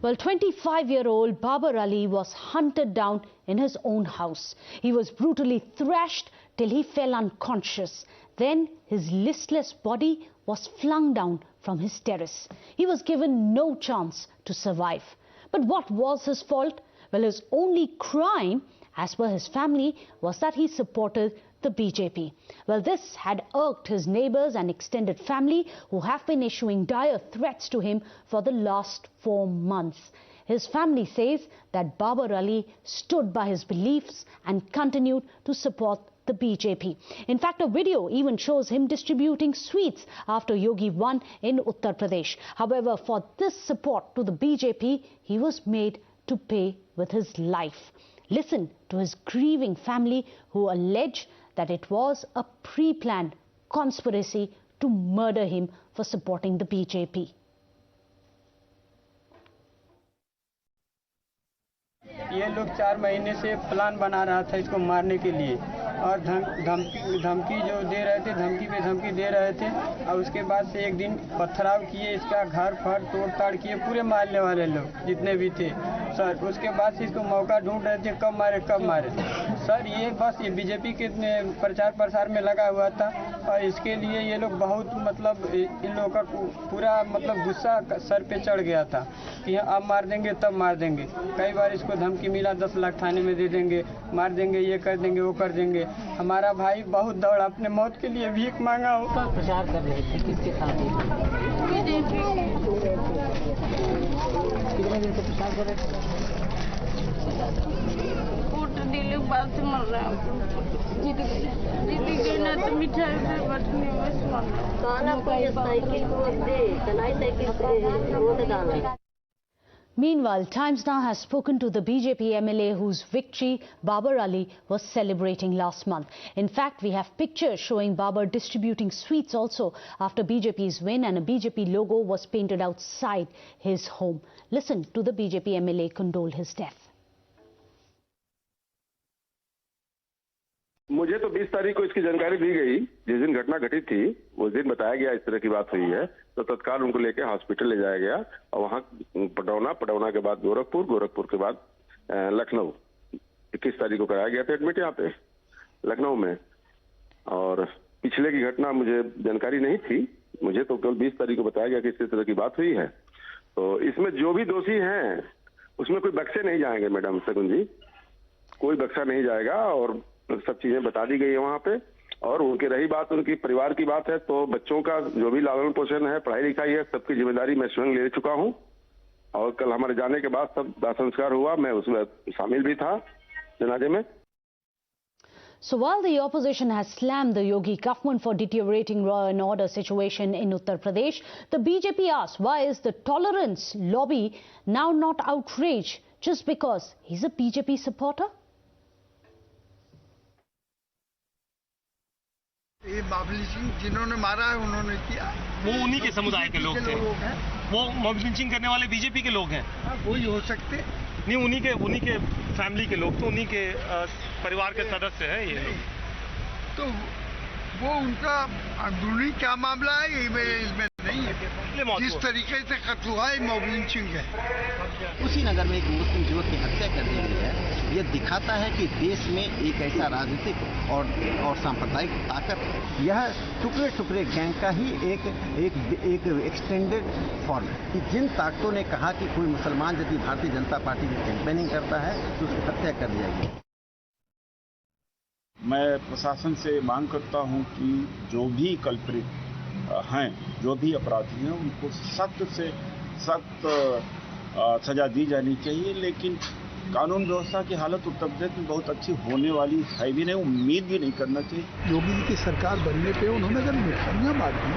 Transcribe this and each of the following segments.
Well, 25-year-old Babar Ali was hunted down in his own house. He was brutally thrashed till he fell unconscious. Then his listless body was flung down from his terrace. He was given no chance to survive. But what was his fault? Well, his only crime, as per his family, was that he supported the BJP. Well, this had irked his neighbours and extended family, who have been issuing dire threats to him for the last 4 months. His family says that Babar Ali stood by his beliefs and continued to support the BJP. In fact, a video even shows him distributing sweets after Yogi won in Uttar Pradesh. However, for this support to the BJP, he was made to pay with his life. Listen to his grieving family, who allege that it was a pre-planned conspiracy to murder him for supporting the BJP. ये लोग 4 महीने से plan बना रहा था इसको मारने के लिए, और धमकी जो दे रहे थे, धमकी पे धमकी दे रहे थे। और उसके बाद से एक दिन पथराव किए, इसका घर फर तोड़ ताड़ किए, पूरे मारने वाले लोग जितने भी थे सर। उसके बाद से इसको मौका ढूंढ रहे थे, कब मारे सर। ये बस ये बीजेपी के प्रचार प्रसार में लगा हुआ था, और इसके लिए ये लोग बहुत मतलब इन लोगों का पूरा मतलब गुस्सा सर पे चढ़ गया था कि अब मार देंगे तब मार देंगे। कई बार इसको धमकी मिला, 10 लाख थाने में दे देंगे, मार देंगे, ये कर देंगे, वो कर देंगे। हमारा भाई बहुत दौड़ा, अपने मौत के लिए भीख मांगा होता। प्रचार कर रहे थे किसके साथ? कितने दिन से प्रचार कर रहे थे? बात से मर रहा है। दीदी गई ना तो मिठाई से बटनी बस मर। Meanwhile, Times Now has spoken to the BJP MLA whose victory Babar Ali was celebrating last month. In fact, we have pictures showing Babar distributing sweets also after BJP's win, and a BJP logo was painted outside his home. Listen to the BJP MLA condole his death. मुझे तो 20 तारीख को इसकी जानकारी दी गई। जिस दिन घटना घटित थी उस दिन बताया गया इस तरह की बात हुई है, तो तत्काल उनको लेकर हॉस्पिटल ले जाया गया, और वहां पडौना के बाद गोरखपुर के बाद लखनऊ 21 तारीख को कराया गया था एडमिट यहाँ पे लखनऊ में। और पिछले की घटना मुझे जानकारी नहीं थी, मुझे तो केवल 20 तारीख को बताया गया कि इस तरह की बात हुई है। तो इसमें जो भी दोषी हैं उसमें कोई बख्शे नहीं जाएंगे मैडम सगुन जी, कोई बख्शा नहीं जाएगा। और सब चीजें बता दी गई है वहाँ पे। और उनकी रही बात उनकी परिवार की बात है, तो बच्चों का जो भी लालन पोषण है, पढ़ाई लिखाई है, सबकी जिम्मेदारी मैं स्वयं ले चुका हूँ। और कल हमारे जाने के बाद सब दाह संस्कार हुआ, मैं उसमें शामिल भी था जनाजे में। So while the opposition has slammed the Yogi government for deteriorating law and order situation in Uttar Pradesh, the BJP asks, why is the tolerance lobby now not outraged just because he's a BJP supporter? ये बाबुल सिंह जिन्होंने मारा है उन्होंने किया, वो उन्हीं के समुदाय के लोग थे। वो मॉब लिंचिंग करने वाले बीजेपी के लोग हैं। वही हो सकते नहीं, उन्हीं के फैमिली के लोग, तो उन्हीं के परिवार के सदस्य हैं ये लोग। तो वो उनका अंदरूनी क्या मामला है ये इसमें नहीं है। जिस तरीके से कत्ल हुआ है मॉब लिंचिंग है। कुशीनगर में एक मुस्लिम युवक की हत्या कर दी गई है। यह दिखाता है कि देश में एक ऐसा राजनीतिक और सांप्रदायिक ताकत है। यह टुकड़े टुकड़े गैंग का ही एक एक्सटेंडेड फॉर्म है कि जिन ताकतों ने कहा कि कोई मुसलमान यदि भारतीय जनता पार्टी की कैंपेनिंग करता है तो उसकी हत्या कर दी जाएगी। मैं प्रशासन से मांग करता हूं कि जो भी कल्प्रिट हैं, जो भी अपराधी हैं, उनको सख्त से सख्त सजा दी जानी चाहिए। लेकिन कानून व्यवस्था की हालत उत्तर प्रदेश में बहुत अच्छी होने वाली है भी नहीं, उम्मीद भी नहीं करना चाहिए। योगी जी की सरकार बनने पे उन्होंने अगर मिठाइयाँ बांटी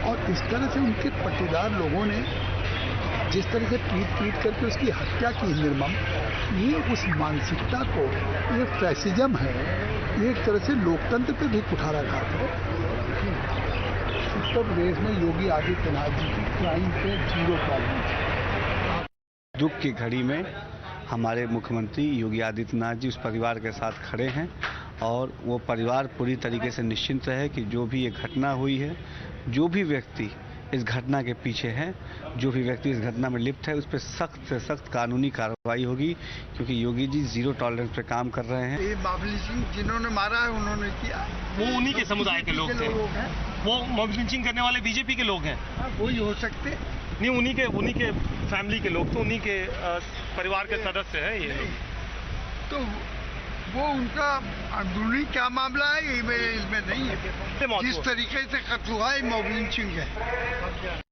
और इस तरह से उनके पट्टीदार लोगों ने जिस तरह से पीट करके उसकी हत्या की निर्मम, ये उस मानसिकता को, ये फैसिज्म है, ये एक तरह से लोकतंत्र पे भी कुठारा खाता है। उत्तर प्रदेश में योगी आदित्यनाथ जी की क्राइम पे 0 टॉलरेंस। दुख की घड़ी में हमारे मुख्यमंत्री योगी आदित्यनाथ जी उस परिवार के साथ खड़े हैं, और वो परिवार पूरी तरीके से निश्चिंत है कि जो भी ये घटना हुई है, जो भी व्यक्ति इस घटना के पीछे हैं। जो भी व्यक्ति इस घटना में लिप्त है उस पर सख्त से सख्त कानूनी कार्रवाई होगी, क्योंकि योगी जी जीरो टॉलरेंस पे काम कर रहे हैं। ये बाबली सिंह जिन्होंने मारा है उन्होंने किया, वो उन्हीं के समुदाय के लोग थे, वो मॉब लिंचिंग करने वाले बीजेपी के लोग हैं। वही हो सकते नहीं, उन्हीं के फैमिली के लोग, तो उन्हीं के परिवार के सदस्य हैं ये लोग। तो वो उनका अंदरूनी क्या मामला है इसमें नहीं है। जिस तरीके से कत्ल हुआ है मॉब लिंचिंग है।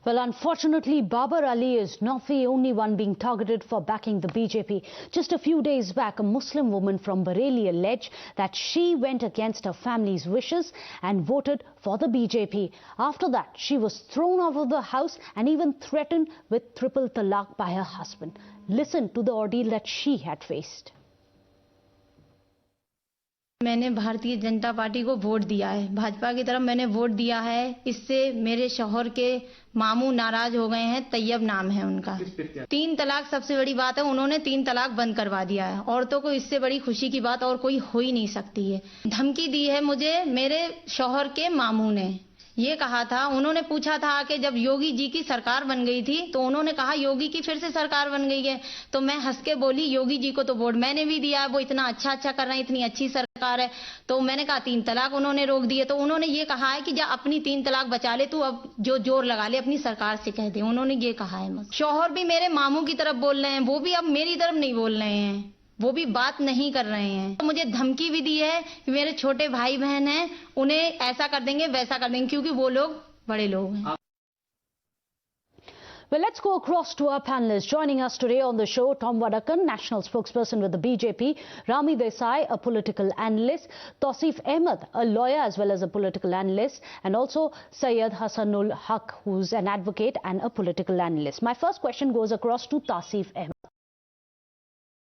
Well, unfortunately, Babar Ali is not the only one being targeted for backing the BJP. Just a few days back, a Muslim woman from Bareilly alleged that she went against her family's wishes and voted for the BJP. After that, she was thrown out of the house and even threatened with triple talaq by her husband. Listen to the ordeal that she had faced. मैंने Bharatiya Janata party को vote दिया है, भाजपा की तरफ मैंने vote दिया है। इससे मेरे शौहर के मामू नाराज हो गए हैं, तैयब नाम है उनका। 3 तलाक सबसे बड़ी बात है, उन्होंने 3 तलाक बंद करवा दिया है। औरतों को इससे बड़ी खुशी की बात और कोई हो ही नहीं सकती है। धमकी दी है मुझे मेरे शौहर के मामू ने, ये कहा था, उन्होंने पूछा था कि जब योगी जी की सरकार बन गई थी तो उन्होंने कहा योगी की फिर से सरकार बन गई है, तो मैं हंस के बोली योगी जी को तो वोट मैंने भी दिया है, वो इतना अच्छा कर रहे हैं, इतनी अच्छी सरकार है। तो मैंने कहा 3 तलाक उन्होंने रोक दिए, तो उन्होंने ये कहा है कि जा अपनी 3 तलाक बचा ले, तू अब जो जोर लगा ले अपनी सरकार से कह दे, उन्होंने ये कहा है। शौहर भी मेरे मामू की तरफ बोल रहे हैं, वो भी अब मेरी तरफ नहीं बोल रहे हैं, वो भी बात नहीं कर रहे हैं। तो मुझे धमकी भी दी है कि मेरे छोटे भाई बहन हैं, उन्हें ऐसा कर देंगे वैसा कर देंगे, क्योंकि वो लोग बड़े लोग हैं। Well, let's go across to our panelists. Joining us today on the show, Tom Vadakkan, national spokesperson with the BJP, Rami Desai, a political analyst, Touseef Ahmed, a lawyer as well as a political analyst, and also Syed Haque, who's an advocate and a political analyst. My first question goes across to Touseef Ahmed.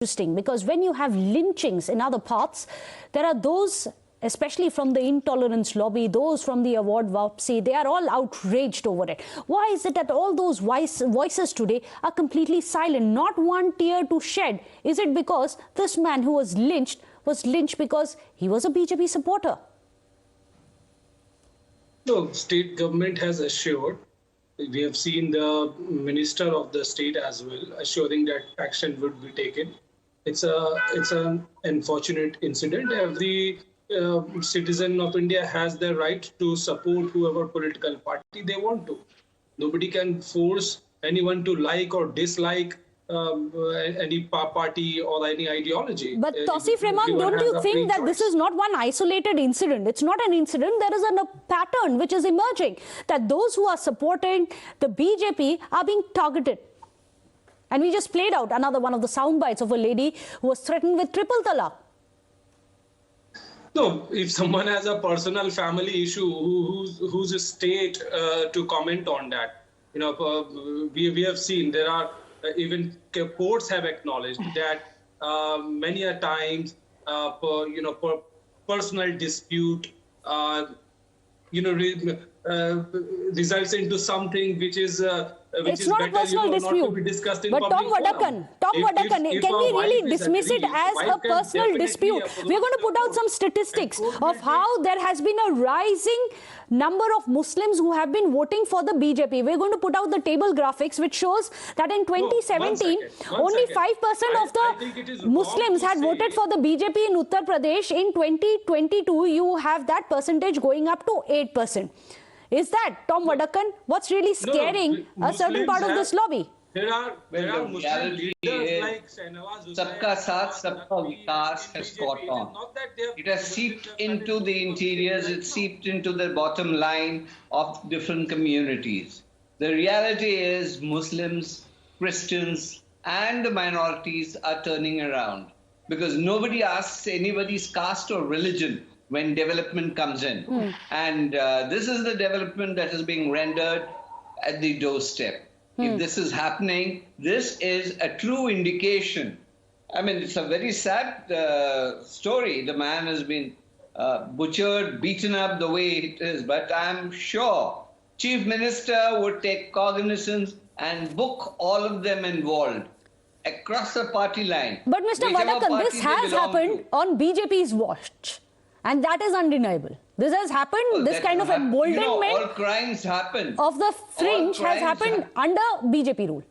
Interesting, because when you have lynchings in other parts, there are those, especially from the intolerance lobby, those from the award vopsy, they are all outraged over it. Why is it that all those voices today are completely silent, not one tear to shed? Is it because this man who was lynched because he was a BJP supporter? No, state government has assured, we have seen the minister of the state as well assuring that action would be taken. It's an unfortunate incident. Every citizen of India has the right to support whoever political party they want to. Nobody can force anyone to like or dislike any party or any ideology. But Touseef Ahmed, don't you think that this is not one isolated incident? It's not an incident. There is a pattern which is emerging, that those who are supporting the BJP are being targeted. And we just played out another one of the sound bites of a lady who was threatened with triple talaq. No, if someone has a personal family issue, who's a state to comment on that? You know, we have seen there are even courts have acknowledged that many a times, personal dispute, results into something which is. It's not a personal dispute. But Tom Vadakkan, can we really dismiss it as a personal dispute? We're going to put out some statistics of how there has been a rising number of Muslims who have been voting for the BJP. We're going to put out the table graphics which shows that in 2017, only 5% of the Muslims had voted for the BJP in Uttar Pradesh. In 2022, you have that percentage going up to 8%. Is that, Tom Vadakkan, what's really scaring a certain part of this lobby? There are Muslim leaders like Shahnawaz Hussain. Sabka Saath, Sabka Vikas has caught on. It has seeped into the interiors, it seeped into the bottom line of different communities. The reality is Muslims, Christians and the minorities are turning around because nobody asks anybody's caste or religion when development comes in. And this is the development that is being rendered at the doorstep. If this is happening, this is a true indication. I mean, it's a very sad story. The man has been butchered, beaten up the way it is. But I'm sure Chief Minister would take cognizance and book all of them involved across the party line. But Mr. Vadakkan, this has happened on BJP's watch. And that is undeniable. This has happened, this kind of emboldenment all crimes happen. Of the fringe has happened under BJP rule.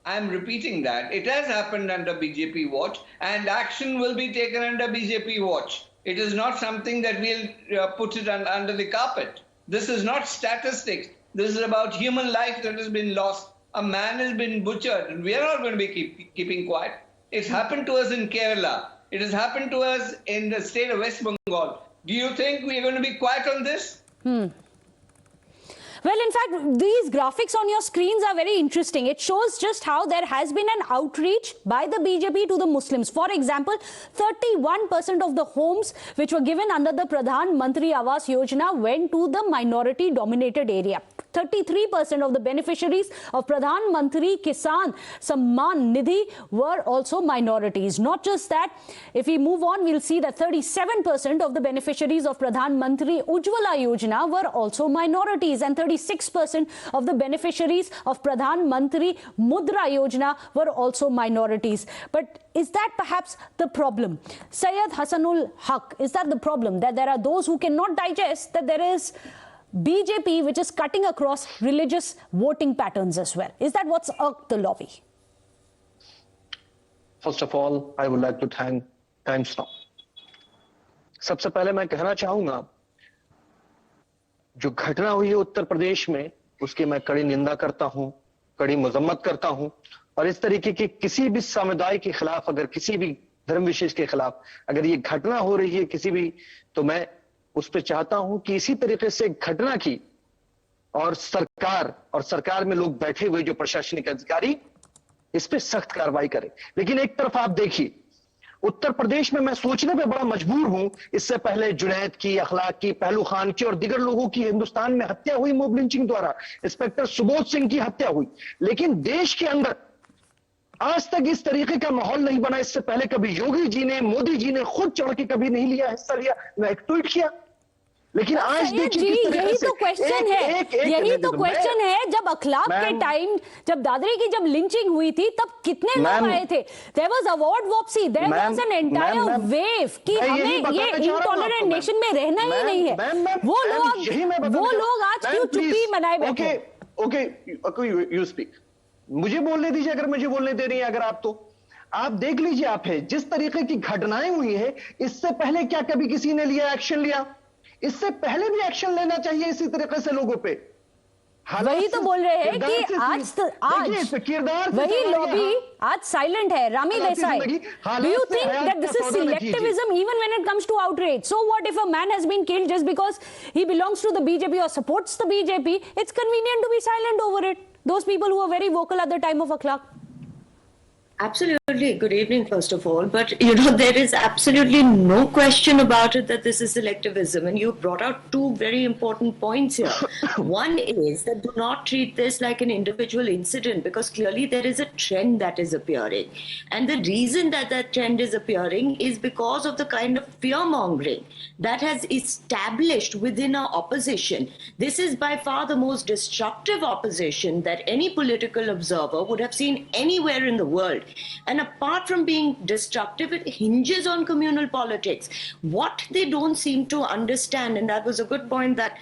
I am repeating that. It has happened under BJP watch, and action will be taken under BJP watch. It is not something that we'll put it under the carpet. This is not statistics. This is about human life that has been lost. A man has been butchered, and we are not going to be keeping quiet. It's happened to us in Kerala. It has happened to us in the state of West Bengal. Do you think we are going to be quiet on this? Well, in fact, these graphics on your screens are very interesting. It shows just how there has been an outreach by the BJP to the Muslims. For example, 31% of the homes which were given under the Pradhan Mantri Awas Yojana went to the minority-dominated area. 33% of the beneficiaries of Pradhan Mantri Kisan Samman Nidhi were also minorities. Not just that, if we move on, we'll see that 37% of the beneficiaries of Pradhan Mantri Ujjwala Yojana were also minorities, and 36% of the beneficiaries of Pradhan Mantri Mudra Yojana were also minorities. But is that perhaps the problem? Syed Haque, is that the problem? That there are those who cannot digest that there is BJP which is cutting across religious voting patterns as well. Is that what's irked the lobby? First of all, I would like to thank Times Now. सबसे पहले मैं कहना चाहूंगा, जो घटना हुई है उत्तर प्रदेश में, उसकी मैं कड़ी निंदा करता हूं, कड़ी मजम्मत करता हूं, और इस तरीके के किसी भी समुदाय के खिलाफ, अगर किसी भी धर्म विशेष के खिलाफ अगर ये घटना हो रही है किसी भी, तो मैं उस पर चाहता हूं कि इसी तरीके से घटना की और सरकार में लोग बैठे हुए जो प्रशासनिक अधिकारी, इस पे सख्त कार्रवाई करें। लेकिन एक तरफ आप देखिए, उत्तर प्रदेश में मैं सोचने पे बड़ा मजबूर हूं, इससे पहले जुनैद की, अखलाक की, पहलू खान की और दिगर लोगों की हिंदुस्तान में हत्या हुई मॉब लिंचिंग द्वारा, इंस्पेक्टर सुबोध सिंह की हत्या हुई, लेकिन देश के अंदर आज तक इस तरीके का माहौल नहीं बना। इससे पहले कभी योगी जी ने, मोदी जी ने खुद चढ़ के कभी नहीं लिया, हिस्सा लिया, मैं एक ट्वीट किया। लेकिन आज देखिए यही तो क्वेश्चन है, यही तो क्वेश्चन है। जब अखलाक के टाइम, जब दादरी की जब लिंचिंग हुई थी, तब कितने लोग आए थे? देयर वाज अवार्ड वॉपसी, there was an entire wave कि हमें ये इंटॉलरेंट नेशन में रहना ही नहीं है। वो लोग आज क्यों चुप्पी मनाए बैठे? ओके, यू स्पीक, मुझे बोलने दीजिए अगर मुझे बोलने दे रही है अगर आप, तो आप देख लीजिए। आप है जिस तरीके की घटनाएं हुई है, इससे पहले क्या कभी किसी ने लिया, एक्शन लिया? इससे पहले भी एक्शन लेना चाहिए इसी तरीके से लोगों पे। वही तो बोल रहे हैं कि आज वही लॉबी आज साइलेंट है। Rami Desai, do you think that this is selectivism even when it comes to outrage? So what if a man has been killed just because he belongs to the BJP or supports the BJP? It's convenient to be silent over it. Those people who were very vocal at the time of Akhlaq. Absolutely. Good evening, first of all. But, you know, there is absolutely no question about it that this is selectivism. And you brought out two very important points here. One is that do not treat this like an individual incident, because clearly there is a trend that is appearing. And the reason that that trend is appearing is because of the kind of fear-mongering that has established within our opposition. This is by far the most destructive opposition that any political observer would have seen anywhere in the world. And apart from being destructive, it hinges on communal politics. What they don't seem to understand, and that was a good point that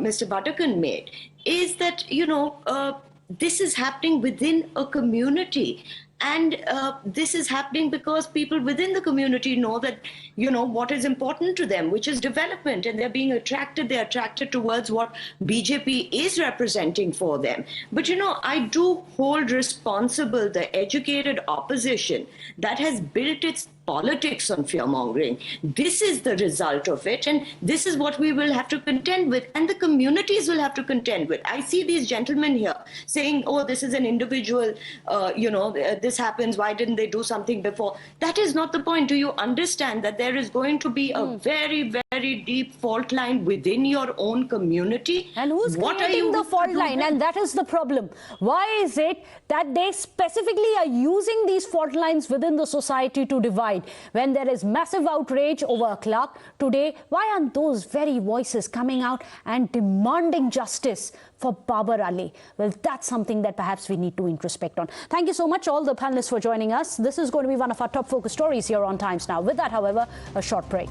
Mr. Vadakkan made, is that, you know, this is happening within a community. And this is happening because people within the community know that, you know, what is important to them, which is development, and they're being attracted. They're attracted towards what BJP is representing for them. But, you know, I do hold responsible the educated opposition that has built its politics on fear-mongering. This is the result of it, and this is what we will have to contend with, and the communities will have to contend with. I see these gentlemen here saying, oh, this is an individual, you know, this happens, why didn't they do something before? That is not the point. Do you understand that there is going to be a very, very deep fault line within your own community? And who's creating the fault line? And that is the problem. Why is it that they specifically are using these fault lines within the society to divide? When there is massive outrage over Akhlaq today, why aren't those very voices coming out and demanding justice for Babar Ali? Well, that's something that perhaps we need to introspect on. Thank you so much, all the panelists, for joining us. This is going to be one of our top focus stories here on Times Now. With that, however, a short break.